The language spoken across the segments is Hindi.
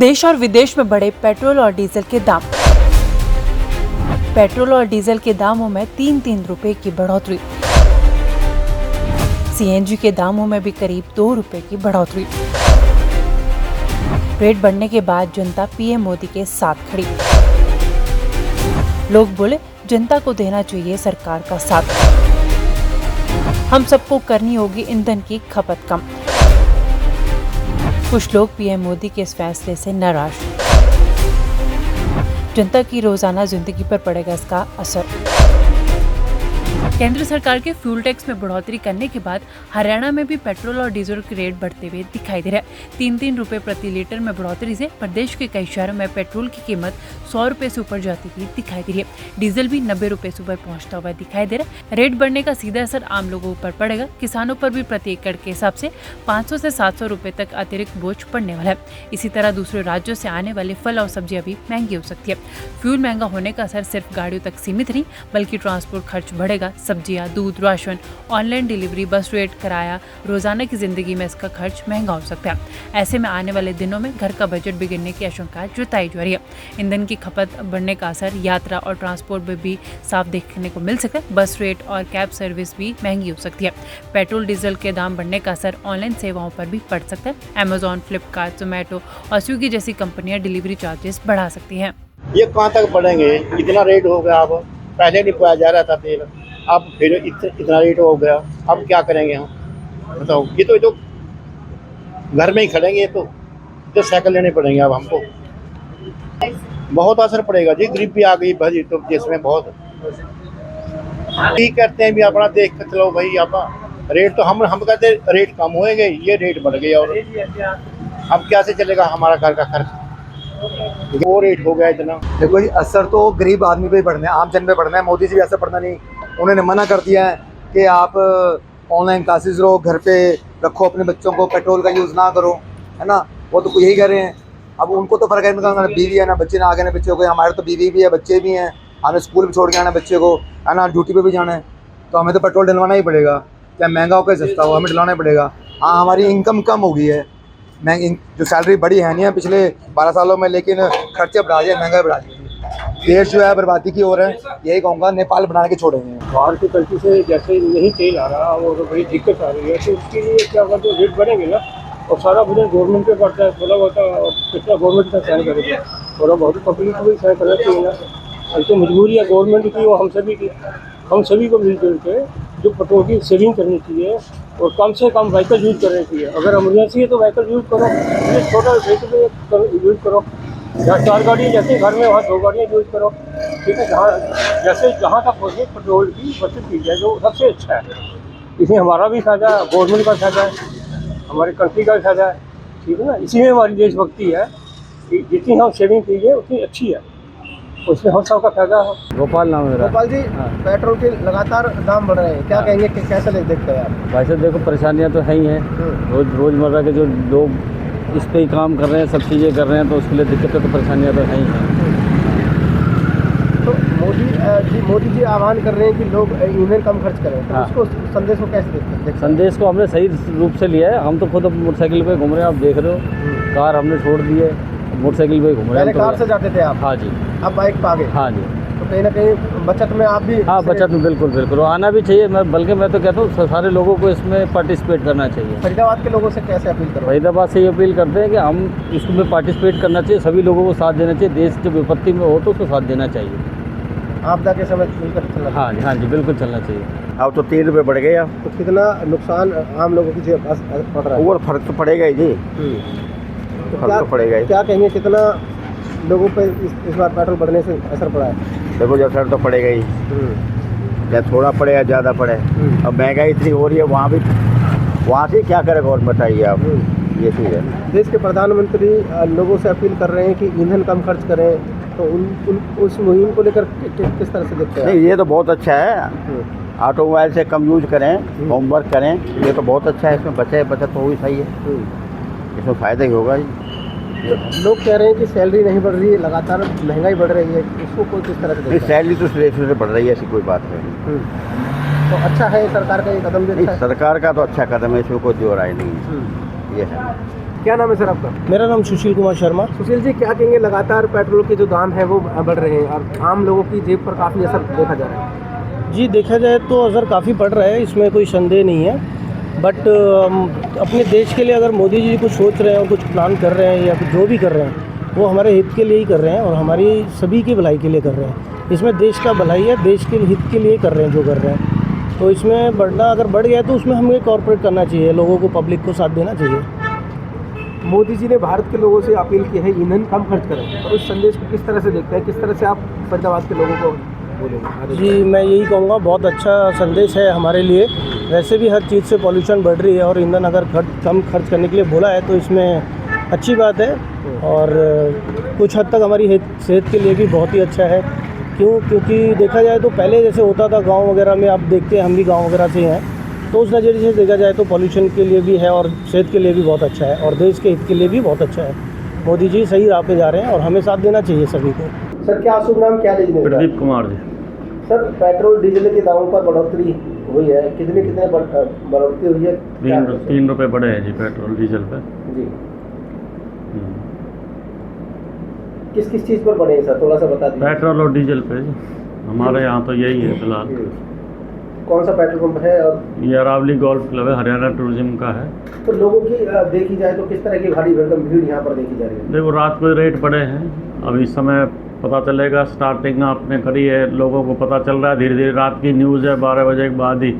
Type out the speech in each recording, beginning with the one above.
देश और विदेश में बढ़े पेट्रोल और डीजल के दाम। पेट्रोल और डीजल के दामों में 3-3 रुपए की बढ़ोतरी। सीएनजी के दामों में भी करीब 2 रुपए की बढ़ोतरी। रेट बढ़ने के बाद जनता पीएम मोदी के साथ खड़ी। लोग बोले जनता को देना चाहिए सरकार का साथ। हम सबको करनी होगी ईंधन की खपत कम। कुछ लोग पीएम मोदी के इस फैसले से नाराज। जनता की रोजाना जिंदगी पर पड़ेगा इसका असर। केंद्र सरकार के फ्यूल टैक्स में बढ़ोतरी करने के बाद हरियाणा में भी पेट्रोल और डीजल के रेट बढ़ते हुए दिखाई दे रहा है। 3-3 रुपए प्रति लीटर में बढ़ोतरी से प्रदेश के कई शहरों में पेट्रोल की कीमत 100 रुपए से ऊपर जाती हुई दिखाई दे रही है। डीजल भी 90 रुपए से ऊपर पहुंचता हुआ दिखाई दे रहा है। रेट बढ़ने का सीधा असर आम लोगों पर पड़ेगा। किसानों पर भी प्रति एकड़ के हिसाब से 500 से 700 रुपए तक अतिरिक्त बोझ पड़ने वाला है। इसी तरह दूसरे राज्यों से आने वाले फल और सब्जियां भी महंगी हो सकती है। फ्यूल महंगा होने का असर सिर्फ गाड़ियों तक सीमित नहीं, बल्कि ट्रांसपोर्ट खर्च बढ़ेगा। सब्जियां, दूध, राशन, ऑनलाइन डिलीवरी, बस रेट, किराया, रोजाना की जिंदगी में इसका खर्च महंगा हो सकता है। ऐसे में आने वाले दिनों में घर का बजट बिगड़ने की आशंका जताई जा रही है। ईंधन की खपत बढ़ने का असर यात्रा और ट्रांसपोर्ट में भी साफ देखने को मिल सकता है। बस रेट और कैब सर्विस भी महंगी हो सकती है। पेट्रोल डीजल के दाम बढ़ने का असर ऑनलाइन सेवाओं पर भी पड़ सकता है। अमेजॉन, फ्लिपकार्ट, जोमेटो और स्विगी जैसी कंपनियां डिलीवरी चार्जेस बढ़ा सकती हैं। ये कहाँ तक बढ़ेंगे? इतना रेट हो गया। अब पहले नहीं पाया जा रहा था तेल, अब फिर इतना रेट हो गया। अब क्या करेंगे हम? बताओ। ये तो घर में ही खड़ेंगे। तो साइकिल लेने पड़ेंगे अब हमको। बहुत असर पड़ेगा जी। गरीबी आ गई भाई, तो जिसमें बहुत ठीक करते हैं भी अपना देख कर चलो भाई। आप रेट तो हम कहते रेट कम होएंगे, ये रेट बढ़ गया। और अब कैसे चलेगा हमारा घर का खर्च? वो रेट हो गया इतना। देखो जी, असर तो गरीब आदमी पे ही पड़ना है, आम जन पे पड़ना है। मोदी जी भी असर पड़ना नहीं। उन्होंने मना कर दिया है कि आप ऑनलाइन क्लासेस लो, घर पे रखो अपने बच्चों को, पेट्रोल का यूज़ ना करो, है ना। वो तो यही कर रहे हैं। अब उनको तो फर्क है, ना बीवी है ना बच्चे, ना आगे ना बच्चे को। हमारे तो बीवी भी है, बच्चे भी हैं, हमें स्कूल भी छोड़ के आना बच्चे को, है ना, ड्यूटी पे भी जाना है। तो हमें तो पेट्रोल डलवाना ही पड़ेगा, चाहे महंगा हो चाहे सस्ता हो, हमें डलवाना ही पड़ेगा। हाँ, हमारी इनकम कम हो गई है, जो सैलरी बढ़ी है नहीं है पिछले 12 सालों में, लेकिन खर्चे बढ़ा दिए, महंगाई बढ़ा दी। देश जो है बर्बादी की ओर है। यही कहूँगा, नेपाल बना के छोड़ेंगे। बाहर की कंट्री से जैसे नहीं तेल आ रहा और बड़ी दिक्कत आ रही है, तो उसके लिए क्या होगा, जो रेट बढ़ेंगे ना, और सारा बजट गवर्नमेंट पे पड़ता है। थोड़ा बहुत कितना गवर्नमेंट का सहन करेगी, थोड़ा बहुत पब्लिक को भी सहन करना चाहिए ना। अब तो मजबूरी है गवर्नमेंट की, वो हम सभी की। हम सभी को मिलजुल के जो पेट्रोल की सेविंग करनी चाहिए और कम से कम व्हीकल यूज़ करनी चाहिए। अगर इमरजेंसी है तो व्हीकल यूज़ करो, छोटा व्हीकल यूज़ करो। या 4 गाड़ियाँ जैसे घर में, वहाँ 2 गाड़ियाँ यूज़ करो, ठीक है। जहाँ तक हो सके पेट्रोल की बचत की जाए, जो सबसे अच्छा है। इसमें हमारा भी फायदा है, गवर्नमेंट का फायदा है, हमारी कंट्री का भी फायदा है, ठीक है ना। इसी में हमारी देशभक्ति है कि जितनी हम सेविंग कीजिए उतनी अच्छी है, उसमें हम सबका फायदा है। गोपाल नाम है। गोपाल जी, पेट्रोल के लगातार दाम बढ़ रहे हैं, क्या कहेंगे कि कैसे देखते हैं आप? भाई साहब देखो, परेशानियां तो है ही हैं। रोज़मर्रा के जो लोग इस पे ही काम कर रहे हैं, सब चीज़ें कर रहे हैं, तो उसके लिए दिक्कतें तो परेशानियां तो है ही हैं। तो मोदी जी आह्वान कर रहे हैं कि लोग ईंधन कम खर्च करें, तो उसको संदेश को कैसे देखते हैं? संदेश को हमने सही रूप से लिया है। हम तो खुद मोटरसाइकिल पे घूम रहे हैं, आप देख रहे हो। कार हमने छोड़ दी है, मोटरसाइकिल पे घूम रहे हैं। पहले कार से जाते थे आप? हाँ जी। अब बाइक पे आ गए? हाँ जी। तो कहीं ना कहीं बचत में आप भी? हाँ, बचत में बिल्कुल आना भी चाहिए। बल्कि मैं तो कहता हूँ सारे लोगों को इसमें पार्टिसिपेट करना चाहिए। फरीदाबाद के लोगों से कैसे अपील करो? फरीदाबाद से ये अपील करते हैं कि हम इसमें पार्टिसिपेट करना चाहिए, सभी लोगों को साथ देना चाहिए। देश जब विपत्ति में हो तो उसको साथ देना चाहिए। आपदा के समय मिलकर चलना? हाँ जी, बिल्कुल चलना चाहिए। अब तो 3 रुपये बढ़ गए। तो कितना नुकसान आम लोगों की जेब पड़ रहा है? और फर्क तो पड़ेगा ही जी। तो फर्क तो पड़ेगा ही। क्या कहेंगे, कितना लोगों पे इस बार पेट्रोल बढ़ने से असर पड़ा है? देखो, जब असर तो पड़ेगा ही, चाहे थोड़ा पड़े या ज़्यादा पड़े। अब महंगाई इतनी हो रही है, वहाँ से क्या करेगा और बताइए आप। ये चीज़ है। देश के प्रधानमंत्री लोगों से अपील कर रहे हैं कि ईंधन कम खर्च करें, तो उस मुहिम को लेकर किस तरह से देखते हैं? नहीं, ये तो बहुत अच्छा है। ऑटोमोबाइल से कम यूज करें, होमवर्क करें, ये तो बहुत अच्छा है। इसमें बचत हो ही सही है, इसमें फ़ायदा ही होगा जी। लोग कह रहे हैं कि सैलरी नहीं बढ़ रही है, लगातार महंगाई बढ़ रही है, इसको कोई किस तरह से देखता है? सैलरी तो से बढ़ रही है, ऐसी कोई बात नहीं। तो अच्छा है सरकार का ये कदम भी? नहीं, सरकार का तो अच्छा कदम है, इसमें कोई दो राय नहीं है। ये है। क्या नाम है सर आपका? मेरा नाम सुशील कुमार शर्मा। सुशील जी, क्या कहेंगे, लगातार पेट्रोल के जो दाम है वो बढ़ रहे हैं और आम लोगों की जेब पर काफ़ी असर देखा जा रहा है? जी, देखा जाए तो असर काफ़ी पड़ रहा है, इसमें कोई संदेह नहीं है। बट अपने देश के लिए अगर मोदी जी कुछ सोच रहे हैं और कुछ प्लान कर रहे हैं या कुछ जो भी कर रहे हैं वो हमारे हित के लिए ही कर रहे हैं और हमारी सभी की भलाई के लिए कर रहे हैं। इसमें देश का भलाई है, देश के हित के लिए कर रहे हैं जो कर रहे हैं। तो इसमें बढ़ना अगर बढ़ गया तो उसमें हमें कॉर्पोरेट करना चाहिए, लोगों को, पब्लिक को साथ देना चाहिए। मोदी जी ने भारत के लोगों से अपील की है ईंधन कम खर्च करें, तो इस संदेश को किस तरह से देखते हैं, किस तरह से आप फरीदाबाद के लोगों को बोलेंगे? जी, मैं यही कहूँगा, बहुत अच्छा संदेश है हमारे लिए। वैसे भी हर चीज़ से पॉल्यूशन बढ़ रही है और ईंधन अगर कम खर्च करने के लिए बोला है तो इसमें अच्छी बात है और कुछ हद तक हमारी सेहत के लिए भी बहुत ही अच्छा है। क्योंकि देखा जाए तो पहले जैसे होता था गांव वगैरह में, आप देखते हैं हम भी गांव वगैरह से हैं, तो उस नज़रिए से देखा जाए तो पॉल्यूशन के लिए भी है और सेहत के लिए भी बहुत अच्छा है और देश के हित के लिए भी बहुत अच्छा है। मोदी जी सही राह पे जा रहे हैं और हमें साथ देना चाहिए सभी को। सर, क्या शुभ नाम, क्या लीजिए? Pradeep Kumar ji. Sir, petrol diesel के दामों पर बढ़ोतरी हुई है, कितने बढ़ोतरी हुई है? 3 रुपये बढ़े हैं जी पेट्रोल डीजल पे जी। किस किस चीज़ पर बढ़े हैं सर, थोड़ा सा बता दीजिए। पेट्रोल और डीजल पे जी, हमारे यहाँ तो यही है फिलहाल। कौन सा पेट्रोल पंप है? और ये अरावली गोल्फ क्लब है, हरियाणा टूरिज्म का है। तो लोगों की देखी जाए तो किस तरह की भारी भरकम भीड़ यहाँ पर देखी जा रही है? देखो, रात को रेट बढ़े हैं, अब इस समय पता चलेगा। स्टार्टिंग आपने करी है, लोगों को पता चल रहा है धीरे धीरे। रात की न्यूज़ है, 12 बजे के बाद ही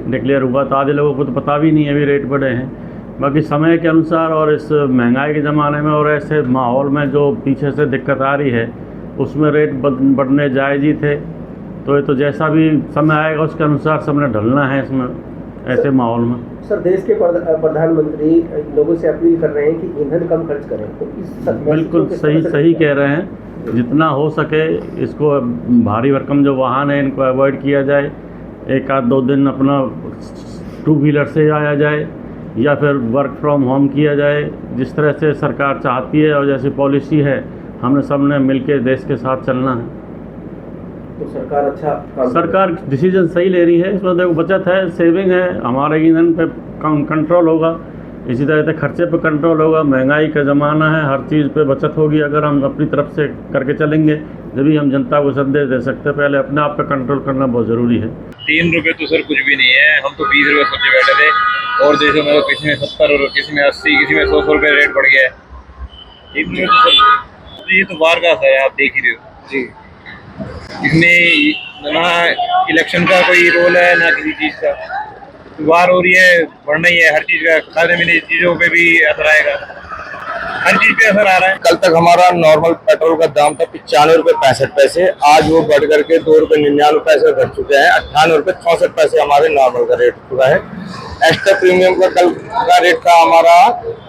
डिक्लेयर हुआ, तो आधे लोगों को तो पता भी नहीं है अभी रेट बढ़े हैं। बाकी समय के अनुसार और इस महंगाई के ज़माने में और ऐसे माहौल में जो पीछे से दिक्कत आ रही है उसमें रेट बढ़ने जायज़ ही थे। तो ये तो जैसा भी समय आएगा उसके अनुसार सबने ढलना है इसमें, ऐसे माहौल में। सर, देश के प्रधानमंत्री लोगों से अपील कर रहे हैं कि ईंधन कम खर्च करें, तो इस बिल्कुल सही कह रहे हैं। जितना हो सके इसको, भारी भरकम जो वाहन है इनको अवॉइड किया जाए। एक आध 2 दिन अपना 2 व्हीलर से आया जाए या फिर वर्क फ्रॉम होम किया जाए, जिस तरह से सरकार चाहती है और जैसी पॉलिसी है, हमने सबने मिलकर देश के साथ चलना है। तो सरकार डिसीजन सही ले रही है। इसमें देखो, बचत है, सेविंग है, हमारे ईंधन पे कंट्रोल होगा, इसी तरह से खर्चे पे कंट्रोल होगा। महंगाई का ज़माना है, हर चीज़ पे बचत होगी अगर हम अपनी तरफ से करके चलेंगे, जब हम जनता को संदेश दे सकते हैं। पहले अपने आप पे कंट्रोल करना बहुत ज़रूरी है। 3 रुपये तो सर कुछ भी नहीं है, हम तो 20 रुपये सोचे बैठे थे और देशों में तो किसी में 70 और किसी में 80, किसी में 100 रुपये रेट बढ़ गया है। ये तो बाहर का असर है, आप देख ही रहे हो जी। इसमें ना इलेक्शन का कोई रोल है ना किसी चीज़ का, वार हो रही है, बढ़ना ही है हर चीज़ का। खाने पीने चीज़ों पे भी असर आएगा, हर चीज़ पे असर आ रहा है। कल तक हमारा नॉर्मल पेट्रोल का दाम था 95 रुपये 65 पैसे, आज वो बढ़ करके 2 रुपये 99 पैसे घट चुके हैं। 98 रुपये 64 पैसे हमारे नॉर्मल का रेट हो चुका है। एक्स्ट्रा प्रीमियम का कल का रेट था हमारा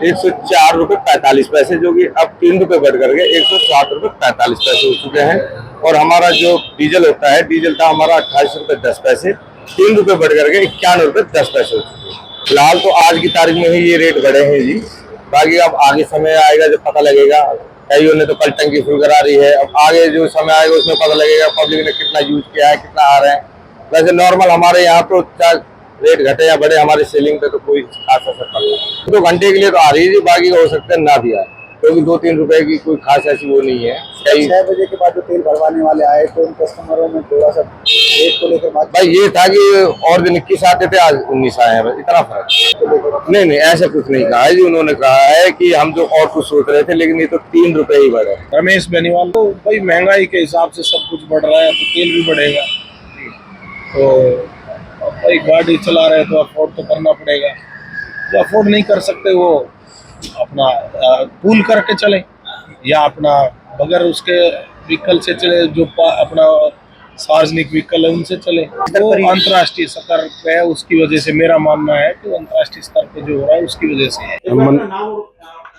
104 रुपये 45 पैसे, जो कि अब 3 रुपये बढ़ करके 160 रुपये 45 पैसे हो चुके हैं। और हमारा जो डीजल होता है, डीजल था हमारा 28 रुपये 10 पैसे, 3 रुपये बढ़ करके 91 रुपये 10 पैसे हो चुके हैं। फिलहाल तो आज की तारीख में ही ये रेट बढ़े हैं जी। बाकी अब आगे समय आएगा जब पता लगेगा। कईयों ने तो कल टंकी फुल करा रही है, अब आगे जो समय आएगा उसमें पता लगेगा पब्लिक ने कितना यूज किया है, कितना आ रहे हैं। वैसे नॉर्मल हमारे यहाँ तो चाहे रेट घटे या बढ़े, हमारी सेलिंग पे तो कोई खास असर पड़ता है। 2 घंटे के लिए तो आ रही है, बाकी हो सकता है ना भी आए, क्योंकि 2-3 रुपए की कोई खास ऐसी वो नहीं है। 6 बजे के बाद जो तेल भरवाने वाले आए तो उन कस्टमरों में थोड़ा सा रेट को लेकर बात। भाई ये था कि और दिन 21 आते थे, आज 19 आए हैं, बस इतना फर्क। नहीं, ऐसा कुछ नहीं कहा है जी। उन्होंने कहा है कि हम जो और कुछ सोच रहे थे, लेकिन ये तो 3 रुपए ही बढ़े। रमेश बेनीवाल। तो भाई महंगाई के हिसाब से सब कुछ बढ़ रहा है, तो तेल भी बढ़ेगा। तो भाई गाड़ी चला रहे तो अफोर्ड तो करना पड़ेगा, जो अफोर्ड नहीं कर सकते वो अपना पूल करके चले या अपना बगैर उसके व्हीकल से चले, जो अपना सार्वजनिक व्हीकल है उनसे चले। वो अंतर्राष्ट्रीय स्तर पे है, उसकी वजह से मेरा मानना है कि अंतर्राष्ट्रीय स्तर पे जो हो रहा है उसकी वजह से है।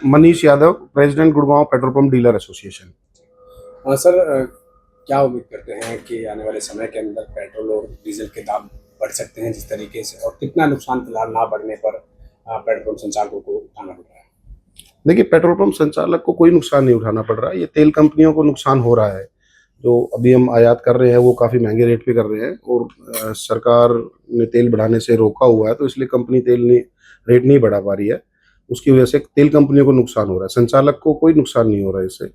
Manish Yadav, president Gurgaon petrol pump dealer association. Sir, क्या उम्मीद करते हैं कि आने वाले समय के अंदर पेट्रोल और डीजल के दाम बढ़ सकते हैं जिस तरीके से, और कितना नुकसान फिलहाल ना बढ़ने पर पेट्रोल पंप संचालकों को उठाना पड़ रहा है? देखिए, पेट्रोल पंप संचालक को कोई नुकसान नहीं उठाना पड़ रहा है, ये तेल कंपनियों को नुकसान हो रहा है। जो अभी हम आयात कर रहे हैं वो काफ़ी महंगे रेट पे कर रहे हैं और सरकार ने तेल बढ़ाने से रोका हुआ है, तो इसलिए कंपनी तेल रेट नहीं बढ़ा पा रही है। उसकी वजह से तेल कंपनियों को नुकसान हो रहा है, संचालक को कोई नुकसान नहीं हो रहा है इससे।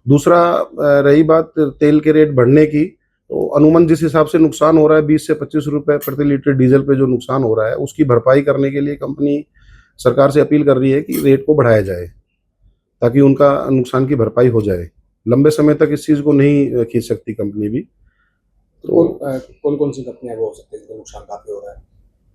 दूसरा, रही बात तेल के रेट बढ़ने की, तो अनुमान जिस हिसाब से नुकसान हो रहा है 20 से 25 रुपए प्रति लीटर डीजल पे जो नुकसान हो रहा है, उसकी भरपाई करने के लिए कंपनी सरकार से अपील कर रही है कि रेट को बढ़ाया जाए ताकि उनका नुकसान की भरपाई हो जाए। लंबे समय तक इस चीज़ को नहीं खींच सकती कंपनी भी। तो कौन कौन सी कंपनियां वो हो सकती है जिनको नुकसान काफी हो रहा है?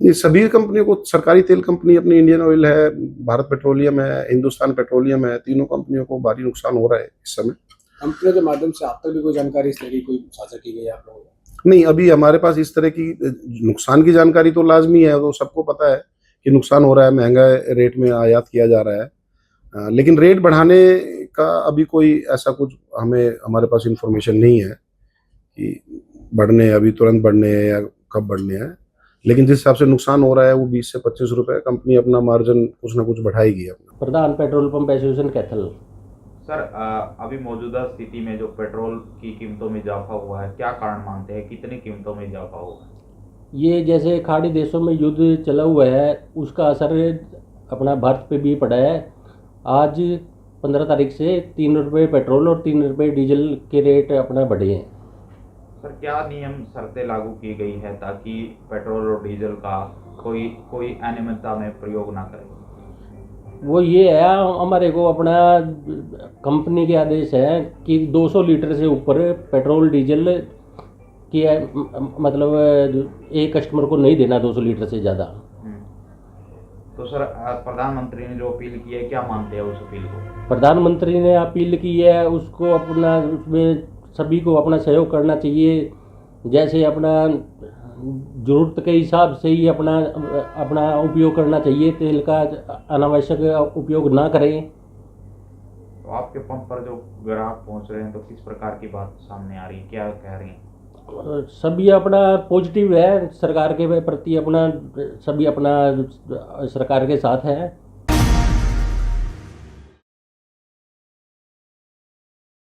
ये सभी कंपनियों को, सरकारी तेल कंपनी अपनी इंडियन ऑयल है, भारत पेट्रोलियम है, हिंदुस्तान पेट्रोलियम है, तीनों कंपनियों को भारी नुकसान हो रहा है इस समय। कंपनियों के माध्यम से आप तक भी कोई जानकारी इस तरह की कोई साझा की गई है आप लोगों को? नहीं, अभी हमारे पास इस तरह की नुकसान की जानकारी तो लाजमी है, वो सबको पता है कि नुकसान हो रहा है, महंगा रेट में आयात किया जा रहा है, लेकिन रेट बढ़ाने का अभी कोई ऐसा कुछ हमारे पास इंफॉर्मेशन नहीं है कि बढ़ने, अभी तुरंत बढ़ने हैं या कब बढ़ने हैं। लेकिन जिस हिसाब से नुकसान हो रहा है वो 20 से 25 रुपए, कंपनी अपना मार्जिन कुछ ना कुछ बढ़ाएगी अपना। प्रधान petrol pump association Kaithal. Sir, अभी मौजूदा स्थिति में जो पेट्रोल की कीमतों में इजाफा हुआ है, क्या कारण मानते हैं, कितनी कीमतों में इजाफा हुआ है? ये जैसे खाड़ी देशों में युद्ध चला हुआ है उसका असर अपना भारत पे भी पड़ा है। आज 15 तारीख से 3 रुपये पेट्रोल और 3 रुपये डीजल के रेट अपना बढ़े हैं। सर, क्या नियम शर्तें लागू की गई है ताकि पेट्रोल और डीजल का कोई अनियमितता में प्रयोग ना करे? वो ये है, हमारे को अपना कंपनी के आदेश है कि 200 लीटर से ऊपर पेट्रोल डीजल की मतलब एक कस्टमर को नहीं देना 200 लीटर से ज़्यादा। तो सर, प्रधानमंत्री ने जो अपील की है, क्या मानते हैं उस अपील को? प्रधानमंत्री ने अपील की है, उसको अपना उसमें सभी को अपना सहयोग करना चाहिए। जैसे अपना ज़रूरत के हिसाब से ही अपना उपयोग करना चाहिए, तेल का अनावश्यक उपयोग ना करें। तो आपके पंप पर जो ग्राहक पहुंच रहे हैं तो किस प्रकार की बात सामने आ रही है, क्या कह रही हैं? सभी अपना पॉजिटिव है सरकार के प्रति, अपना सभी अपना सरकार के साथ हैं।